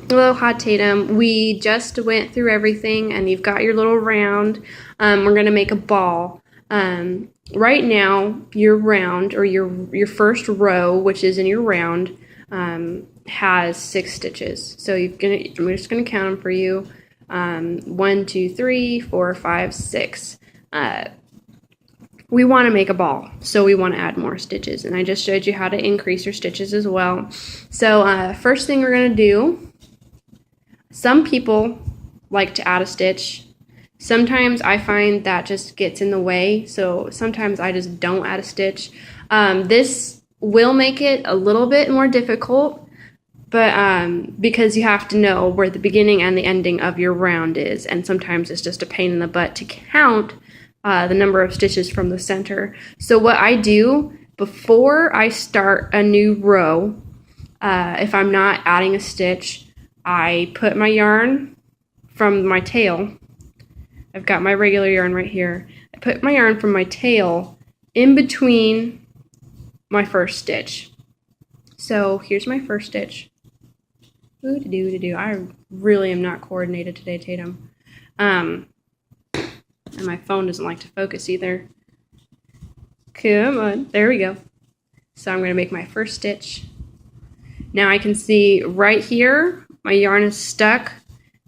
Aloha Tatum. We just went through everything and you've got your little round. We're going to make a ball. Right now, your round or your first row, which is in your round, has 6 stitches. So I'm just going to count them for you. 1, 2, 3, 4, 5, 6. We want to make a ball, so we want to add more stitches. And I just showed you how to increase your stitches as well. So first thing we're going to do, some people like to add a stitch. Sometimes I find that just gets in the way, so sometimes I just don't add a stitch. This will make it a little bit more difficult, but because you have to know where the beginning and the ending of your round is, and sometimes it's just a pain in the butt to count the number of stitches from the center. So what I do before I start a new row, if I'm not adding a stitch, I put my yarn from my tail. I've got my regular yarn right here. I put my yarn from my tail in between my first stitch. So here's my first stitch. I really am not coordinated today, Tatum. And my phone doesn't like to focus either. Come on, there we go. So I'm going to make my first stitch. Now I can see right here, my yarn is stuck.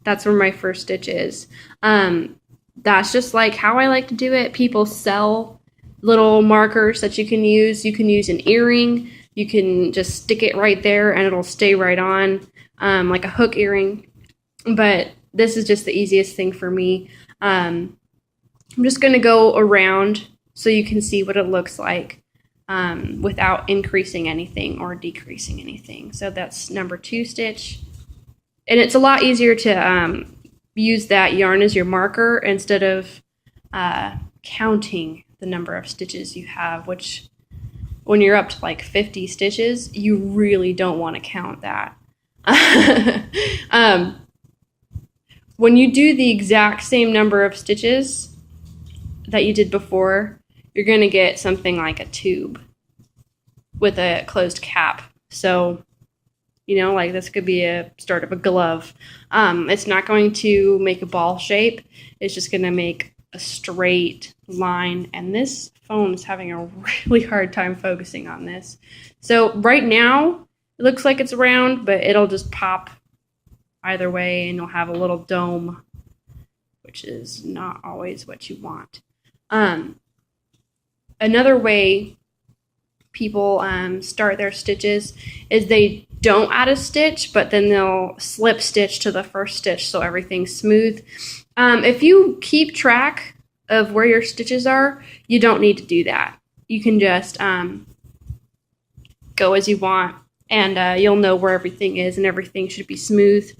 That's where my first stitch is. That's just like how I like to do it. People sell little markers that you can use. You can use an earring. You can just stick it right there and it'll stay right on, like a hook earring. But this is just the easiest thing for me. I'm just going to go around so you can see what it looks like without increasing anything or decreasing anything. So that's number 2 stitch. And it's a lot easier to use that yarn as your marker instead of counting the number of stitches you have, which when you're up to like 50 stitches, you really don't want to count that. When you do the exact same number of stitches that you did before, you're going to get something like a tube with a closed cap. So, like this could be a start of a glove. It's not going to make a ball shape. It's just going to make a straight line. And this phone is having a really hard time focusing on this. So right now, it looks like it's round, but it'll just pop either way and you'll have a little dome, which is not always what you want. Another way people start their stitches is they don't add a stitch, but then they'll slip stitch to the first stitch so everything's smooth. If you keep track of where your stitches are, you don't need to do that. You can just go as you want, and you'll know where everything is, and everything should be smooth,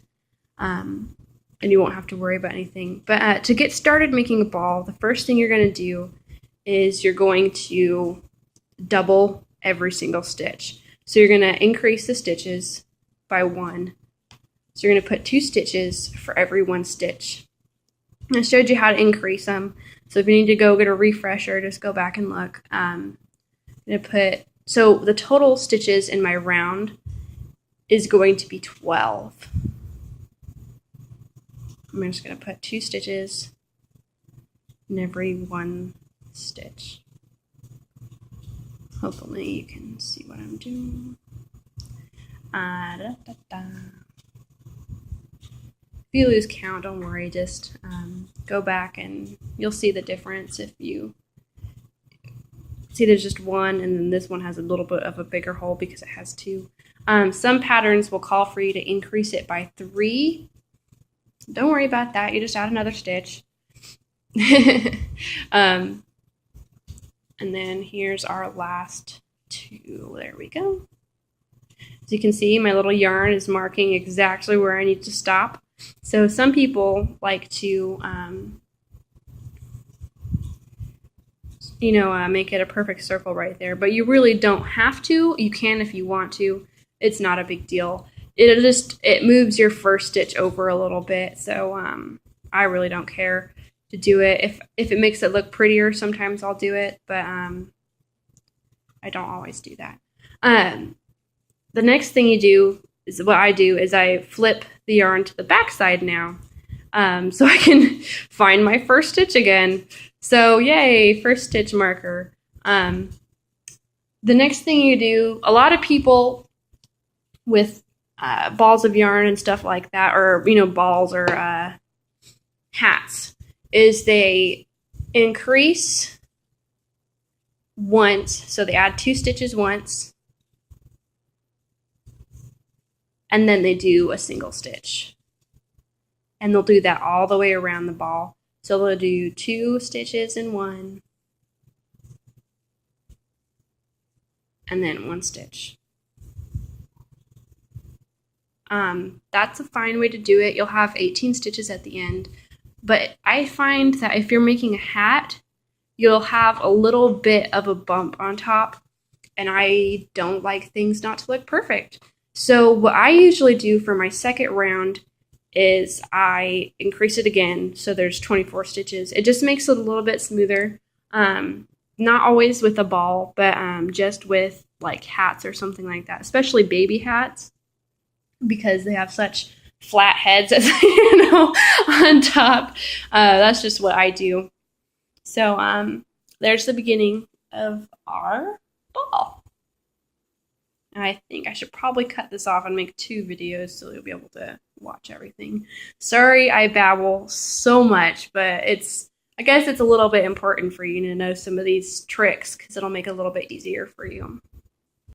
and you won't have to worry about anything. But to get started making a ball, the first thing you're going to do is you're going to double every single stitch. So you're going to increase the stitches by 1. So you're going to put 2 stitches for every 1 stitch. I showed you how to increase them. So if you need to go get a refresher, just go back and look. I'm going to put, so the total stitches in my round is going to be 12. I'm just going to put 2 stitches in every 1 stitch. Hopefully you can see what I'm doing. If you lose count, don't worry. Just go back and you'll see the difference. If you see there's just 1 and then this one has a little bit of a bigger hole because it has 2. Some patterns will call for you to increase it by 3. Don't worry about that. You just add another stitch. And then here's our last 2. There we go. As you can see, my little yarn is marking exactly where I need to stop. So some people like to, make it a perfect circle right there. But you really don't have to. You can if you want to. It's not a big deal. It moves your first stitch over a little bit. So I really don't care to do it. If it makes it look prettier, sometimes I'll do it, but I don't always do that. The next thing you do is what I do is I flip the yarn to the back side now, so I can find my first stitch again. So yay, first stitch marker. The next thing you do, a lot of people with balls of yarn and stuff like that, or balls or hats, is they increase once, so they add 2 stitches once, and then they do a single stitch. And they'll do that all the way around the ball. So they'll do 2 stitches in one, and then 1 stitch. That's a fine way to do it. You'll have 18 stitches at the end. But I find that if you're making a hat, you'll have a little bit of a bump on top, and I don't like things not to look perfect. So what I usually do for my second round is I increase it again, so there's 24 stitches. It just makes it a little bit smoother. Not always with a ball, but just with like hats or something like that, especially baby hats, because they have such flat heads, as on top. That's just what I do. So there's the beginning of our ball. I think I should probably cut this off and make 2 videos so you'll be able to watch everything. Sorry I babble so much, but I guess it's a little bit important for you to know some of these tricks because it'll make it a little bit easier for you.